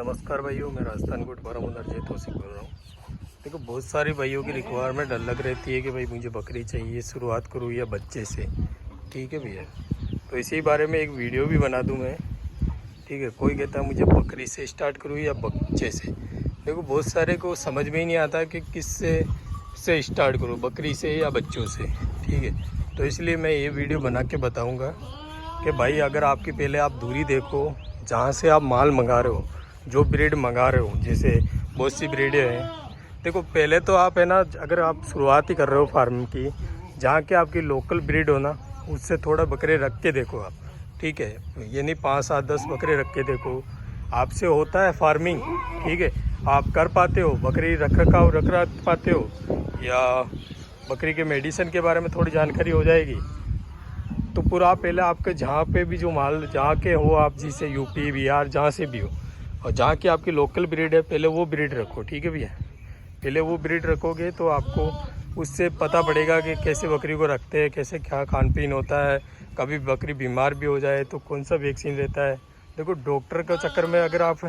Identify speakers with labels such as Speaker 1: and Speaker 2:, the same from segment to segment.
Speaker 1: नमस्कार भाइयों, मैं राजस्थान कोट बारामुल्ला जय तौसीफ बोल रहा हूँ। देखो, बहुत सारे भाइयों की रिक्वायरमेंट अलग रहती है कि भाई मुझे बकरी चाहिए, शुरुआत करूँ या बच्चे से। ठीक है भैया, तो इसी बारे में एक वीडियो भी बना दूँ मैं। ठीक है, कोई कहता है मुझे बकरी से स्टार्ट करूँ या बच्चे से। देखो, बहुत सारे को समझ में ही नहीं आता कि किस से स्टार्ट करूँ, बकरी से या बच्चों से। ठीक है, तो इसलिए मैं ये वीडियो बना के बताऊँगा कि भाई अगर आपकी पहले आप दूरी देखो, जहाँ से आप माल मंगा रहे हो, जो ब्रीड मंगा रहे हो, जैसे बहुत सी ब्रीडें हैं। देखो, पहले तो आप है ना, अगर आप शुरुआत ही कर रहे हो फार्म की, जहाँ के आपकी लोकल ब्रीड हो ना, उससे थोड़ा बकरे रख के देखो आप। ठीक है, ये नहीं 5, 7, 10 बकरे रख के देखो। आपसे होता है फार्मिंग, ठीक है, आप कर पाते हो, बकरी रख पाते हो, या बकरी के मेडिसिन के बारे में थोड़ी जानकारी हो जाएगी, तो पूरा पहले आपके जहाँ पे भी जो माल जहाँ के हो आप, जिसे यूपी बिहार जहाँ से भी हो, और जहाँ की आपकी लोकल ब्रीड है, पहले वो ब्रीड रखो। ठीक है भैया, पहले वो ब्रीड रखोगे तो आपको उससे पता पड़ेगा कि कैसे बकरी को रखते हैं, कैसे क्या खान पीन होता है, कभी बकरी बीमार भी हो जाए तो कौन सा वैक्सीन रहता है। देखो, डॉक्टर के चक्कर में अगर आप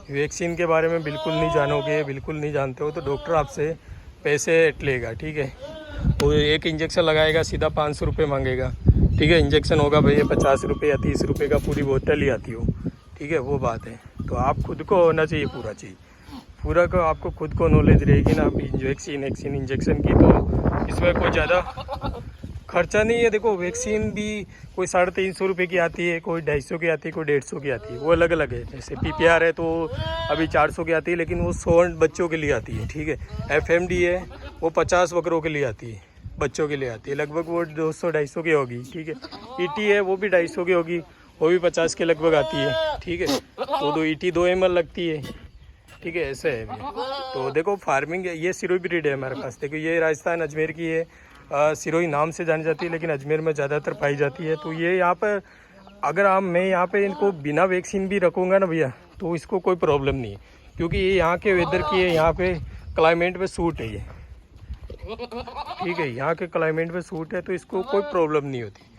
Speaker 1: वैक्सीन के बारे में बिल्कुल नहीं जानोगे, बिल्कुल नहीं जानते हो, तो डॉक्टर आपसे पैसे लेगा। ठीक है, वो एक इंजेक्शन लगाएगा, सीधा 500 रुपये मांगेगा। ठीक है, इंजेक्शन होगा भैया 50 रुपये या 30 रुपये का, पूरी बोतल ही आती हो। ठीक है, वो बात है। तो आप खुद को होना चाहिए पूरा को, आपको खुद को नॉलेज रहेगी ना वैक्सीन इंजेक्शन की, तो इसमें कोई ज़्यादा खर्चा नहीं है। देखो, वैक्सीन भी कोई 350 रुपये की आती है, कोई 250 की आती है, कोई 150 की आती है, वो अलग अलग है। जैसे PPR है तो अभी 400 की आती है, लेकिन वो 100 बच्चों के लिए आती है। ठीक है, FMD है वो 50 बकरों के लिए आती है, बच्चों के लिए आती है, लगभग वो 200-250 की होगी। ठीक है, ET है वो भी 250 की होगी, वो भी 50 के लगभग आती है। ठीक है, तो 2 ET 2 ml लगती है। ठीक है, ऐसे है भैया। तो देखो, फार्मिंग ये सिरोही ब्रीड है हमारे पास। देखो, ये राजस्थान अजमेर की है, सिरोही नाम से जानी जाती है, लेकिन अजमेर में ज़्यादातर पाई जाती है। तो ये यहाँ पर अगर मैं यहाँ पे इनको बिना वैक्सीन भी रखूँगा ना भैया, तो इसको कोई प्रॉब्लम नहीं है, क्योंकि ये यहाँ के वेदर की है, यहाँ पे क्लाइमेट पे सूट है ये। ठीक है, यहाँ के क्लाइमेट पे सूट है, तो इसको कोई प्रॉब्लम नहीं होती।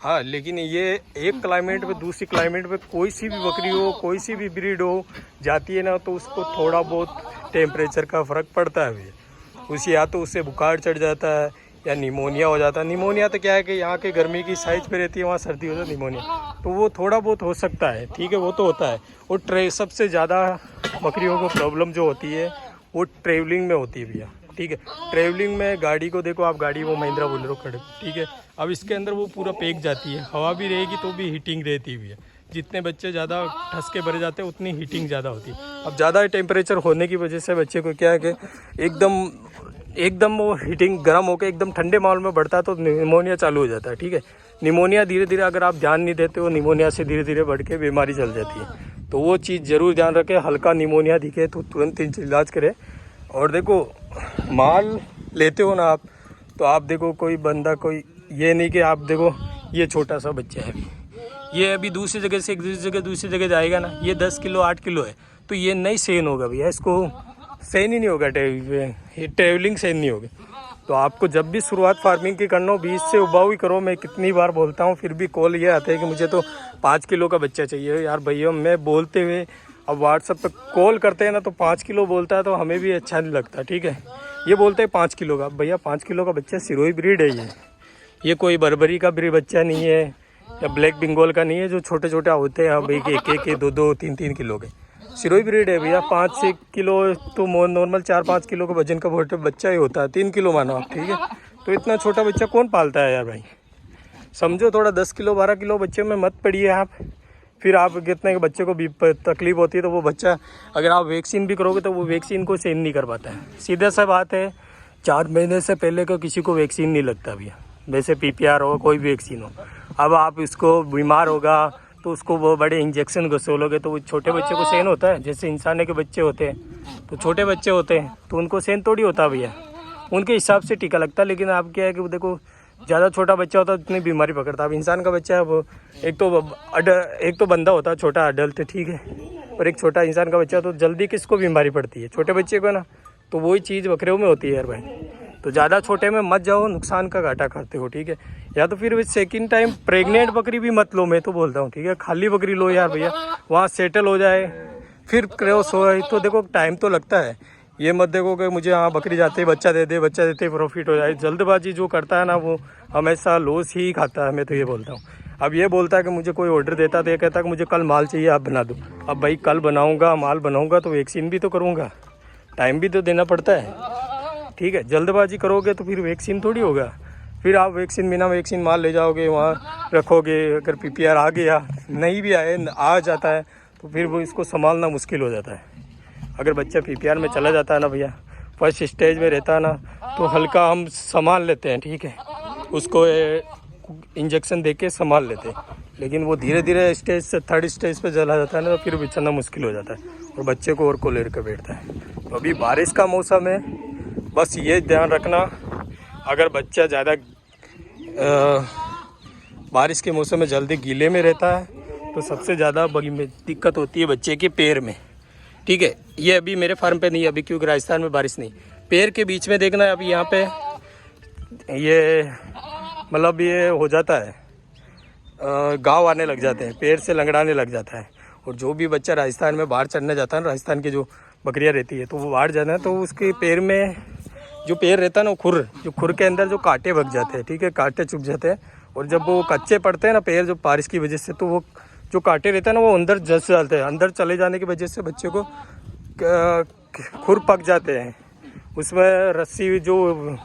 Speaker 1: हाँ, लेकिन ये एक क्लाइमेट पे दूसरी क्लाइमेट पे कोई सी भी बकरी हो, कोई सी भी ब्रीड हो जाती है ना, तो उसको थोड़ा बहुत टेम्परेचर का फ़र्क पड़ता है भैया। उसे या तो उससे बुखार चढ़ जाता है या निमोनिया हो जाता है। निमोनिया तो क्या है कि यहाँ के गर्मी की साइज पे रहती है, वहाँ सर्दी होता है निमोनिया, तो वो थोड़ा बहुत हो सकता है। ठीक है, वो तो होता है। और सबसे ज़्यादा बकरियों को प्रॉब्लम जो होती है वो ट्रेवलिंग में होती है भैया। ठीक है, ट्रेवलिंग में गाड़ी को देखो आप, गाड़ी वो महिंद्रा बोलेरो खड़े। ठीक है, अब इसके अंदर वो पूरा पैक जाती है, हवा भी रहेगी तो भी हीटिंग रहती है भैया। जितने बच्चे ज़्यादा ठसके भरे जाते हैं उतनी हीटिंग ज़्यादा होती है। अब ज़्यादा टेम्परेचर होने की वजह से बच्चे को क्या है कि एकदम वो हीटिंग गर्म होकर एकदम ठंडे माहौल में बढ़ता है, तो निमोनिया चालू हो जाता है। ठीक है, निमोनिया धीरे धीरे अगर आप ध्यान नहीं देते हो, निमोनिया से धीरे धीरे बढ़ के बीमारी चल जाती है। तो वो चीज़ ज़रूर ध्यान रखें, हल्का निमोनिया दिखे तो तुरंत इलाज करें। और देखो, माल लेते हो ना आप, तो आप देखो कोई बंदा, कोई ये नहीं कि आप देखो ये छोटा सा बच्चा है, ये अभी दूसरी जगह से दूसरी जगह जाएगा ना, ये 10 किलो 8 किलो है, तो ये नहीं सहन होगा भैया, इसको सहन ही नहीं होगा, ट्रेवलिंग सहन नहीं होगी। तो आपको जब भी शुरुआत फार्मिंग की करना हो, बीज से उबाऊ ही करो। मैं कितनी बार बोलता हूँ, फिर भी कॉल ये आता है कि मुझे तो 5 किलो का बच्चा चाहिए। यार भैया, मैं बोलते हुए अब व्हाट्सएप पे कॉल करते हैं ना, तो 5 किलो बोलता है तो हमें भी अच्छा नहीं लगता। ठीक है, ये बोलते हैं 5 किलो का, भैया 5 किलो का बच्चा सिरोही ब्रीड है ये कोई बर्बरी का ब्रीड बच्चा नहीं है, या ब्लैक बंगाल का नहीं है, जो छोटे छोटे होते हैं अब 1-1, 2-2, 3-3 किलो के। सिरोही ब्रीड है भैया, 5-6 किलो तो नॉर्मल 4-5 किलो का वजन का बच्चा ही होता है, 3 किलो मानो आप। ठीक है, तो इतना छोटा बच्चा कौन पालता है यार भाई, समझो थोड़ा। 10 किलो 12 किलो बच्चे में मत पड़िए आप। फिर आप कितने के बच्चे को भी तकलीफ होती है, तो वो बच्चा अगर आप वैक्सीन भी करोगे तो वो वैक्सीन को सहन नहीं कर पाता है। सीधा सा बात है, 4 महीने से पहले को किसी को वैक्सीन नहीं लगता भैया, वैसे PPR हो कोई भी वैक्सीन हो। अब आप इसको बीमार होगा तो उसको वो बड़े इंजेक्शन घसोलोगे, तो वो छोटे बच्चे को सहन होता है। जैसे इंसान के बच्चे होते हैं, तो छोटे बच्चे होते हैं तो उनको सहन थोड़ी होता भैया, उनके हिसाब से टीका लगता है। लेकिन आप क्या है कि वो देखो, ज़्यादा छोटा बच्चा होता है इतनी बीमारी पकड़ता है। अब इंसान का बच्चा है वो एक तो बंदा होता है छोटा अडल्ट, ठीक है, और एक छोटा इंसान का बच्चा, तो जल्दी किसको बीमारी पड़ती है, छोटे बच्चे को ना। तो वही चीज़ बकरियों में होती है यार भाई। तो ज़्यादा छोटे में मत जाओ, नुकसान का घाटा करते हो। ठीक है, या तो फिर सेकंड टाइम प्रेग्नेंट बकरी भी मत लो, मैं तो बोलता हूँ। ठीक है, खाली बकरी लो यार भैया, वहाँ सेटल हो जाए, फिर क्रॉस हो तो देखो टाइम तो लगता है। ये मत देखो कि मुझे हाँ बकरी जाते ही बच्चा देते प्रॉफिट हो जाए। जल्दबाजी जो करता है ना वो हमेशा लॉस ही खाता है। मैं तो ये बोलता हूँ। अब ये बोलता है कि मुझे कोई ऑर्डर देता तो ये कहता है कि मुझे कल माल चाहिए, आप बना दो। अब भाई कल बनाऊँगा, माल बनाऊँगा तो वैक्सीन भी तो करूँगा, टाइम भी तो देना पड़ता है। ठीक है, जल्दबाजी करोगे तो फिर वैक्सीन थोड़ी होगा। फिर आप वैक्सीन बिना वैक्सीन माल ले जाओगे, वहाँ रखोगे। अगर PPR आ गया, नहीं भी आ जाता है तो फिर वो इसको संभालना मुश्किल हो जाता है। अगर बच्चा PPR में चला जाता है ना भैया, फर्स्ट स्टेज में रहता है ना, तो हल्का हम संभाल लेते हैं। ठीक है, उसको इंजेक्शन दे के संभाल लेते हैं। लेकिन वो धीरे धीरे स्टेज से थर्ड स्टेज पे चला जाता है ना, तो फिर बिछाना मुश्किल हो जाता है और बच्चे को और को लेकर बैठता है। तो अभी बारिश का मौसम है, बस ये ध्यान रखना, अगर बच्चा ज़्यादा बारिश के मौसम में जल्दी गीले में रहता है तो सबसे ज़्यादा दिक्कत होती है बच्चे के पैर में। ठीक है, ये अभी मेरे फार्म पे नहीं है अभी, क्योंकि राजस्थान में बारिश नहीं। पैर के बीच में देखना है, अभी यहाँ पे ये मतलब ये हो जाता है, घाव आने लग जाते हैं, पैर से लंगड़ाने लग जाता है। और जो भी बच्चा राजस्थान में बाहर चढ़ने जाता है ना, राजस्थान की जो बकरियाँ रहती है, तो वो बाहर जाना है तो उसके पैर में जो पैर रहता है ना, जो खुर के अंदर जो कांटे भग जाते हैं। ठीक है, कांटे चुभ जाते हैं। और जब वो कच्चे पड़ते हैं ना पैर, जो बारिश की वजह से, तो वो जो कांटे रहते हैं ना वो अंदर जस जाते हैं। अंदर चले जाने की वजह से बच्चे को खुर पक जाते हैं, उसमें रस्सी जो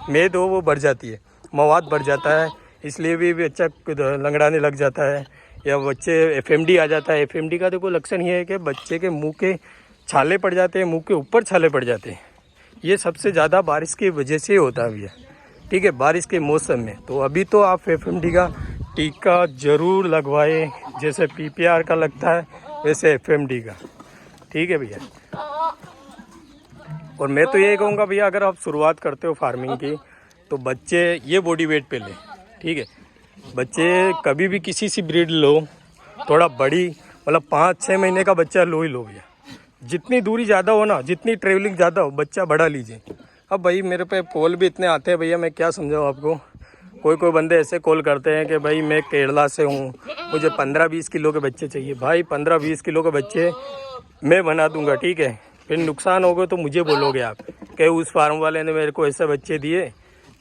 Speaker 1: मेद हो वो बढ़ जाती है, मवाद बढ़ जाता है, इसलिए भी बच्चा लंगड़ाने लग जाता है। या बच्चे FMD आ जाता है। FMD का देखो लक्षण ये है कि बच्चे के मुंह के छाले पड़ जाते हैं, मुंह के ऊपर छाले पड़ जाते हैं। ये सबसे ज़्यादा बारिश की वजह से होता है भैया। ठीक है, बारिश के मौसम में। तो अभी तो आप FMD का टीका ज़रूर लगवाएं, जैसे PPR का लगता है वैसे FMD का। ठीक है भैया। और मैं तो यही कहूँगा भैया, अगर आप शुरुआत करते हो फार्मिंग की तो बच्चे ये बॉडी वेट पे लें। ठीक है, बच्चे कभी भी किसी सी ब्रीड लो, थोड़ा बड़ी, मतलब 5-6 महीने का बच्चा लो ही लो भैया। जितनी दूरी ज़्यादा हो ना, जितनी ट्रेवलिंग ज़्यादा हो, बच्चा बड़ा लीजिए। अब भाई मेरे पे कॉल भी इतने आते हैं भैया, मैं क्या समझाऊँ आपको। कोई बंदे ऐसे कॉल करते हैं कि भाई मैं केरला से हूँ, मुझे 15-20 किलो के बच्चे चाहिए। भाई 15-20 किलो के बच्चे मैं बना दूंगा। ठीक है, फिर नुकसान होगा तो मुझे बोलोगे आप कि उस फार्म वाले ने मेरे को ऐसे बच्चे दिए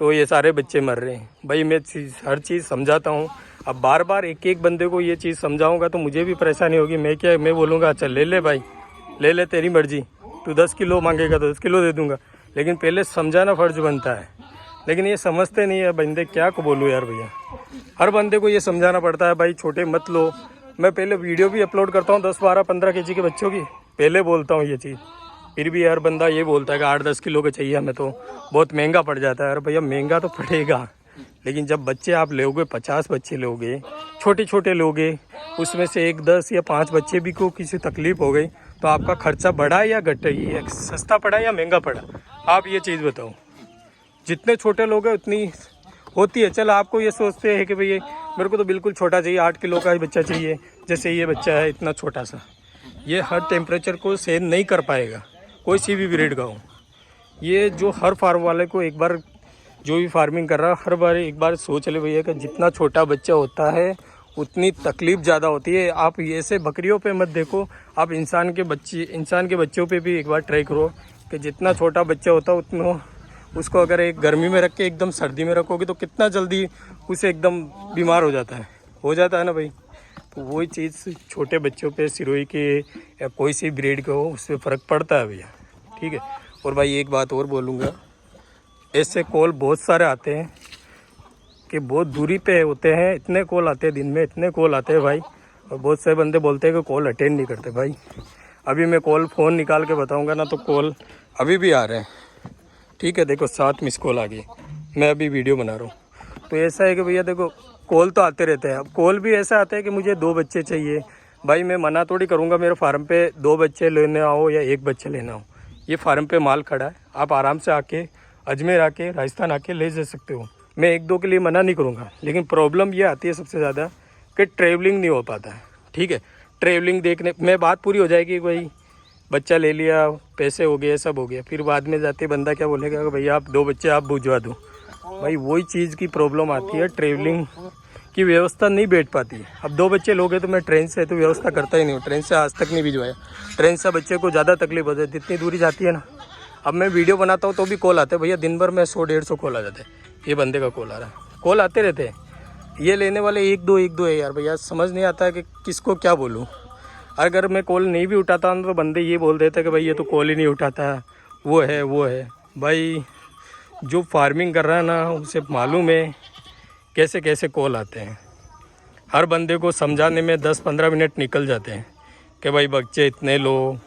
Speaker 1: तो ये सारे बच्चे मर रहे हैं। भाई मैं हर चीज़ समझाता हूँ। अब बार बार एक बंदे को ये चीज़ समझाऊंगा तो मुझे भी परेशानी होगी। मैं बोलूँगा अच्छा ले ले भाई, ले ले, तेरी मर्जी, तू 10 किलो मांगेगा तो 10 किलो दे दूँगा। लेकिन पहले समझाना फ़र्ज बनता है। लेकिन ये समझते नहीं है बंदे, क्या को बोलूँ यार भैया। हर बंदे को ये समझाना पड़ता है भाई छोटे मत लो। मैं पहले वीडियो भी अपलोड करता हूँ 10-12-15 kg के बच्चों की, पहले बोलता हूँ ये चीज़। फिर भी हर बंदा ये बोलता है कि 8-10 किलो के चाहिए हमें, तो बहुत महंगा पड़ जाता है। अरे भैया महंगा तो पड़ेगा, लेकिन जब बच्चे आप लोगे, 50 बच्चे लोगे, छोटे लोगे, उसमें से 1, 10 या 5 बच्चे भी को किसी तकलीफ हो गई तो आपका खर्चा बढ़ा या घटा, ये सस्ता पड़ा या महंगा पड़ा, आप ये चीज़ बताओ। जितने छोटे लोग हैं उतनी होती है। चल आपको ये सोचते हैं कि भैया मेरे को तो बिल्कुल छोटा चाहिए, 8 किलो का ही बच्चा चाहिए, जैसे ये बच्चा है इतना छोटा सा, ये हर टेम्परेचर को सहन नहीं कर पाएगा, कोई सी भी ब्रीड का हो। ये जो हर फार्म वाले को एक बार, जो भी फार्मिंग कर रहा है, हर बार एक बार सोच ले भैया कि जितना छोटा बच्चा होता है उतनी तकलीफ़ ज़्यादा होती है। आप ये से बकरियों पे मत देखो, आप इंसान के बच्चों पे भी एक बार ट्राई करो कि जितना छोटा बच्चा होता है उतना उसको अगर एक गर्मी में रख के एकदम सर्दी में रखोगे तो कितना जल्दी उसे एकदम बीमार हो जाता है ना भाई। तो वही चीज़ छोटे बच्चों पे, सिरोही के या कोई सी ब्रीड का हो, उससे फ़र्क पड़ता है भैया। ठीक है। और भाई एक बात और बोलूँगा, ऐसे कॉल बहुत सारे आते हैं कि बहुत दूरी पे होते हैं, इतने कॉल आते हैं दिन में, इतने कॉल आते हैं भाई। और बहुत से बंदे बोलते हैं कि कॉल अटेंड नहीं करते। भाई अभी मैं फ़ोन निकाल के बताऊँगा ना तो कॉल अभी भी आ रहे हैं। ठीक है, देखो 7 मिस कॉल आ गई, मैं अभी वीडियो बना रहा हूँ। तो ऐसा है कि भैया देखो कॉल तो आते रहते हैं। अब कॉल भी ऐसा आता है कि मुझे 2 बच्चे चाहिए। भाई मैं मना थोड़ी करूँगा, मेरे फार्म पे 2 बच्चे लेने आओ या 1 बच्चे लेना हो, ये फार्म पे माल खड़ा है, आप आराम से आके अजमेर आके राजस्थान आके ले जा सकते हो। मैं 1-2 के लिए मना नहीं करूँगा, लेकिन प्रॉब्लम ये आती है सबसे ज़्यादा कि ट्रैवलिंग नहीं हो पाता है। ठीक है, ट्रैवलिंग देखने में बात पूरी हो जाएगी, भाई बच्चा ले लिया, पैसे हो गए, सब हो गया, फिर बाद में जाते बंदा क्या बोलेगा कि भैया आप 2 बच्चे आप भिजवा दो। भाई वही चीज़ की प्रॉब्लम आती है ट्रैवलिंग कि व्यवस्था नहीं बैठ पाती। अब 2 बच्चे लोग हैं तो मैं ट्रेन से तो व्यवस्था करता ही नहीं हूँ, ट्रेन से आज तक नहीं भिजवाया। ट्रेन से बच्चे को ज़्यादा तकलीफ हो जाती है, इतनी दूरी जाती है ना। अब मैं वीडियो बनाता हूँ तो भी कॉल आते हैं, भैया दिन भर में 100-150 कॉल आ जाते हैं। ये बंदे का कॉल आ रहा है, कॉल आते रहते हैं। ये लेने वाले 1-2 है यार भैया, समझ नहीं आता है कि किसको क्या बोलूँ। अगर मैं कॉल नहीं भी उठाता हूँ तो बंदे ये बोल देते हैं कि भाई ये तो कॉल ही नहीं उठाता, वो है। भाई जो फार्मिंग कर रहा है ना उसे मालूम है कैसे कैसे कॉल आते हैं। हर बंदे को समझाने में 10-15 मिनट निकल जाते हैं कि भाई बच्चे इतने लो।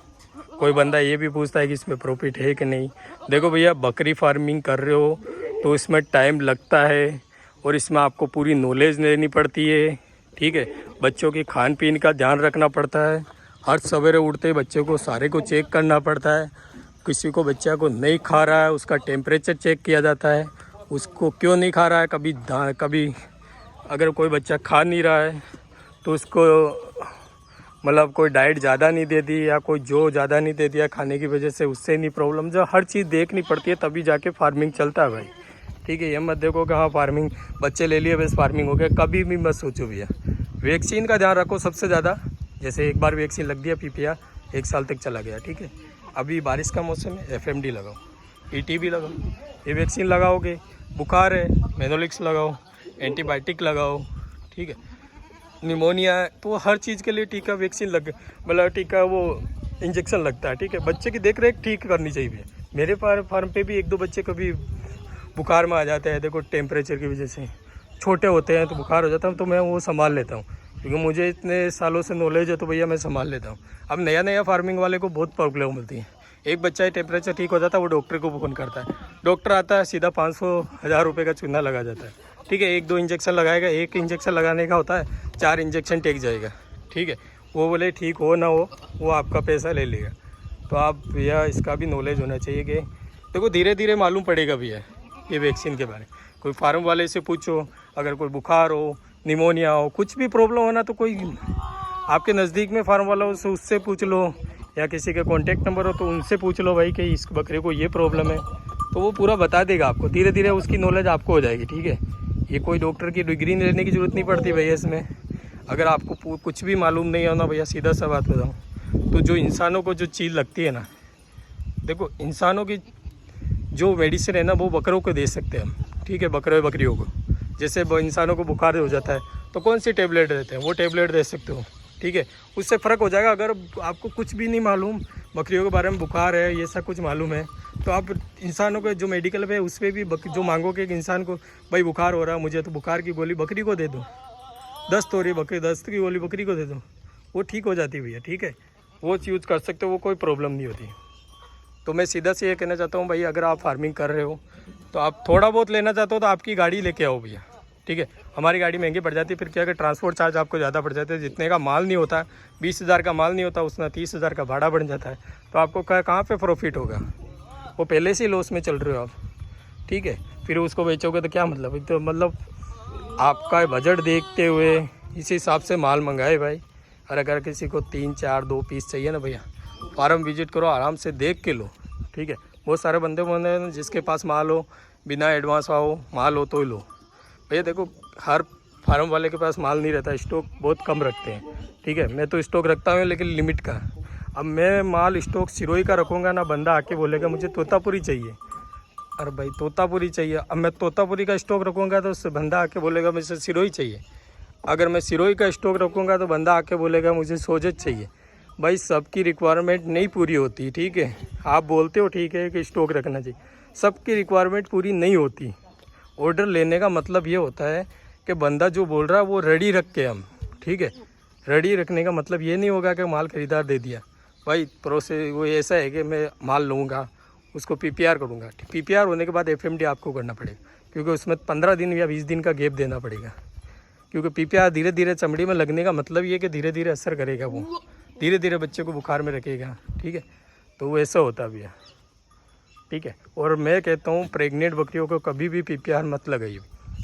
Speaker 1: कोई बंदा ये भी पूछता है कि इसमें प्रॉफिट है कि नहीं। देखो भैया, बकरी फार्मिंग कर रहे हो तो इसमें टाइम लगता है और इसमें आपको पूरी नॉलेज लेनी पड़ती है, ठीक है। बच्चों की खान पीन का ध्यान रखना पड़ता है। हर सवेरे उठते ही बच्चे को सारे को चेक करना पड़ता है। किसी को बच्चा को नहीं खा रहा है उसका टेम्परेचर चेक किया जाता है, उसको क्यों नहीं खा रहा है। कभी अगर कोई बच्चा खा नहीं रहा है तो उसको मतलब कोई डाइट ज़्यादा नहीं दे दी या कोई जो ज़्यादा नहीं दे दिया खाने की वजह से, उससे नहीं प्रॉब्लम। जो हर चीज़ देखनी पड़ती है तभी जाके फार्मिंग चलता है भाई, ठीक है। ये मत देखो कि हाँ फार्मिंग बच्चे ले लिए बस फार्मिंग हो गया, कभी भी मत सोचो भैया। वैक्सीन का ध्यान रखो सबसे ज़्यादा। जैसे एक बार वैक्सीन लग दिया PPR 1 साल तक चला गया, ठीक है। अभी बारिश का मौसम है, FMD लगाओ, ET भी लगाओ। ये वैक्सीन लगाओगे, बुखार है मेनोलिक्स लगाओ, एंटीबायोटिक लगाओ, ठीक है। निमोनिया है तो हर चीज़ के लिए टीका वैक्सीन मतलब टीका वो इंजेक्शन लगता है, ठीक है। बच्चे की देख रेख ठीक करनी चाहिए। मेरे फार्म पे भी 1-2 बच्चे कभी बुखार में आ जाते हैं, देखो टेम्परेचर की वजह से छोटे होते हैं तो बुखार हो जाता है, तो मैं वो संभाल लेता हूँ क्योंकि मुझे इतने सालों से नॉलेज है, तो भैया मैं संभाल लेता हूँ। अब नया फार्मिंग वाले को बहुत प्रॉब्लम मिलती है। एक बच्चा ही टेम्परेचर ठीक हो जाता है, वो डॉक्टर को फ़ोन करता है, डॉक्टर आता है सीधा 500-1000 रुपये का चूना लगा जाता है, ठीक है। 1-2 इंजेक्शन लगाएगा, एक इंजेक्शन लगाने का होता है 4 इंजेक्शन टेक जाएगा, ठीक है। वो बोले ठीक हो ना हो वो आपका पैसा ले लेगा। तो आप भैया इसका भी नॉलेज होना चाहिए कि देखो धीरे धीरे मालूम पड़ेगा भैया ये वैक्सीन के बारे में। कोई फार्म वाले से पूछो, अगर कोई बुखार हो, निमोनिया हो, कुछ भी प्रॉब्लम हो ना तो कोई आपके नज़दीक में फार्म वाला हो उससे पूछ लो, या किसी का कॉन्टैक्ट नंबर हो तो उनसे पूछ लो भाई कि इस बकरे को ये प्रॉब्लम है, तो वो पूरा बता देगा आपको। धीरे धीरे उसकी नॉलेज आपको हो जाएगी, ठीक है। ये कोई डॉक्टर की डिग्री लेने की ज़रूरत नहीं पड़ती भैया इसमें। अगर आपको कुछ भी मालूम नहीं हो ना भैया, सीधा सा बात बताऊँ तो जो इंसानों को जो चीज़ लगती है ना, देखो इंसानों की जो मेडिसिन है ना वो बकरों को दे सकते हैं हम, ठीक है। बकरियों को जैसे इंसानों को बुखार हो जाता है तो कौन सी टेबलेट देते हैं, वो टेबलेट दे सकते हो, ठीक है। उससे फ़र्क हो जाएगा। अगर आपको कुछ भी नहीं मालूम बकरियों के बारे में, बुखार है ये सब कुछ मालूम है, तो आप इंसानों को जो मेडिकल पे उस पर भी जो मांगोगे कि इंसान को भाई बुखार हो रहा है मुझे, तो बुखार की गोली बकरी को दे दो, दस्त हो रही बकरी, दस्त की गोली बकरी को दे दो, वो ठीक हो जाती है भैया, ठीक है। वो यूज़ कर सकते हो, वो कोई प्रॉब्लम नहीं होती। तो मैं सीधा से ये कहना चाहता हूँ भाई, अगर आप फार्मिंग कर रहे हो तो आप थोड़ा बहुत लेना चाहते हो तो आपकी गाड़ी लेके आओ भैया, ठीक है। हमारी गाड़ी महंगी पड़ जाती है, फिर क्या कि ट्रांसपोर्ट चार्ज आपको ज़्यादा पड़ जाता है। जितने का माल नहीं होता, 20,000 का माल नहीं होता, उसमें 30,000 का भाड़ा बढ़ जाता है, तो आपको कहाँ पे प्रॉफिट होगा। वो पहले से ही लॉस में चल रहे हो आप, ठीक है। फिर उसको बेचोगे तो क्या मतलब, तो मतलब आपका बजट देखते हुए इस हिसाब से माल मंगाए भाई। और अगर किसी को 3-4-2 पीस चाहिए ना भैया, फार्म विजिट करो, आराम से देख के लो, ठीक है। बहुत सारे बंदे बोलते जिसके पास माल हो, बिना एडवांस आओ माल हो तो ही लो। भैया देखो हर फार्म वाले के पास माल नहीं रहता, स्टॉक बहुत कम रखते हैं, ठीक है। मैं तो स्टॉक रखता हूँ लेकिन लिमिट का। अब मैं माल स्टॉक सिरोही का रखूँगा ना, बंदा आके बोलेगा मुझे तोतापुरी चाहिए, अरे भाई तोतापुरी चाहिए। अब मैं तोतापुरी का स्टॉक रखूँगा तो उससे बंदा आके बोलेगा मुझे सिरोही चाहिए। अगर मैं सिरोही का स्टॉक रखूँगा तो बंदा आके बोलेगा मुझे सोजत चाहिए। भाई सबकी रिक्वायरमेंट नहीं पूरी होती, ठीक है। आप बोलते हो ठीक है कि स्टॉक रखना चाहिए, सबकी रिक्वायरमेंट पूरी नहीं होती। ऑर्डर लेने का मतलब ये होता है कि बंदा जो बोल रहा है वो रेडी रख के हम, ठीक है। रेडी रखने का मतलब ये नहीं होगा कि माल खरीदार दे दिया। भाई प्रोसेस वो ऐसा है कि मैं माल लूँगा, उसको PPR करूँगा, PPR होने के बाद FMD आपको करना पड़ेगा, क्योंकि उसमें 15 दिन या 20 दिन का गैप देना पड़ेगा। क्योंकि PPR धीरे धीरे चमड़ी में लगने का मतलब ये कि धीरे धीरे असर करेगा, वो धीरे धीरे बच्चे को बुखार में रखेगा, ठीक है। तो वो ऐसा होता भी है, ठीक है। और मैं कहता हूँ प्रेग्नेंट बकरियों को कभी भी PPR मत लगाइए।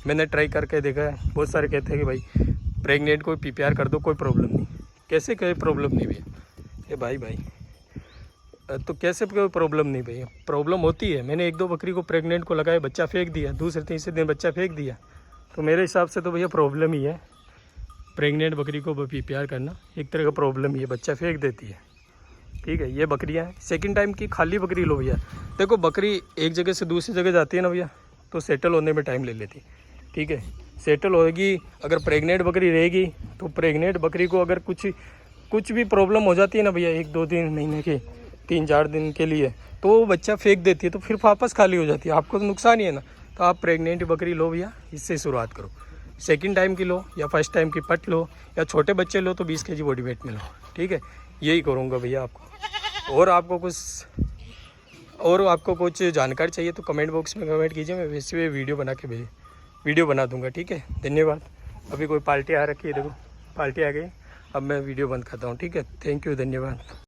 Speaker 1: मैंने ट्राई करके देखा है, बहुत सारे कहते हैं कि भाई प्रेग्नेंट को PPR कर दो, कोई प्रॉब्लम नहीं। कैसे कोई प्रॉब्लम नहीं भैया, ये भाई तो कैसे कोई प्रॉब्लम नहीं भैया, प्रॉब्लम होती है। मैंने 1-2 बकरी को प्रेग्नेंट को लगाया, बच्चा फेंक दिया, दूसरे तीसरे दिन बच्चा फेंक दिया, तो मेरे हिसाब से तो भैया प्रॉब्लम ही है, प्रेग्नेंट बकरी को PPR करना एक तरह का प्रॉब्लम ही है, बच्चा फेंक देती है। ठीक है, ये बकरियां हैं। सेकंड टाइम की खाली बकरी लो भैया। देखो बकरी एक जगह से दूसरी जगह जाती है ना भैया, तो सेटल होने में टाइम ले लेती। ठीक है, सेटल होगी। अगर प्रेग्नेंट बकरी रहेगी तो प्रेग्नेंट बकरी को अगर कुछ भी प्रॉब्लम हो जाती है ना भैया, 1-2-3 महीने के, 3-4 दिन के लिए, तो वो बच्चा फेंक देती है, तो फिर वापस खाली हो जाती है, आपको तो नुकसान ही है ना। तो आप प्रेग्नेंट बकरी लो भैया, इससे शुरुआत करो। सेकंड टाइम की लो या फर्स्ट टाइम की पट लो, या छोटे बच्चे लो तो 20 kg बॉडी वेट में लो। ठीक है, यही करूँगा भैया आपको। और आपको कुछ जानकारी चाहिए तो कमेंट बॉक्स में कमेंट कीजिए, मैं वैसे भी वीडियो बना दूंगा। ठीक है, धन्यवाद। अभी कोई पार्टी आ रखी है, देखो पार्टी आ गई, अब मैं वीडियो बंद करता हूँ। ठीक है, थैंक यू, धन्यवाद।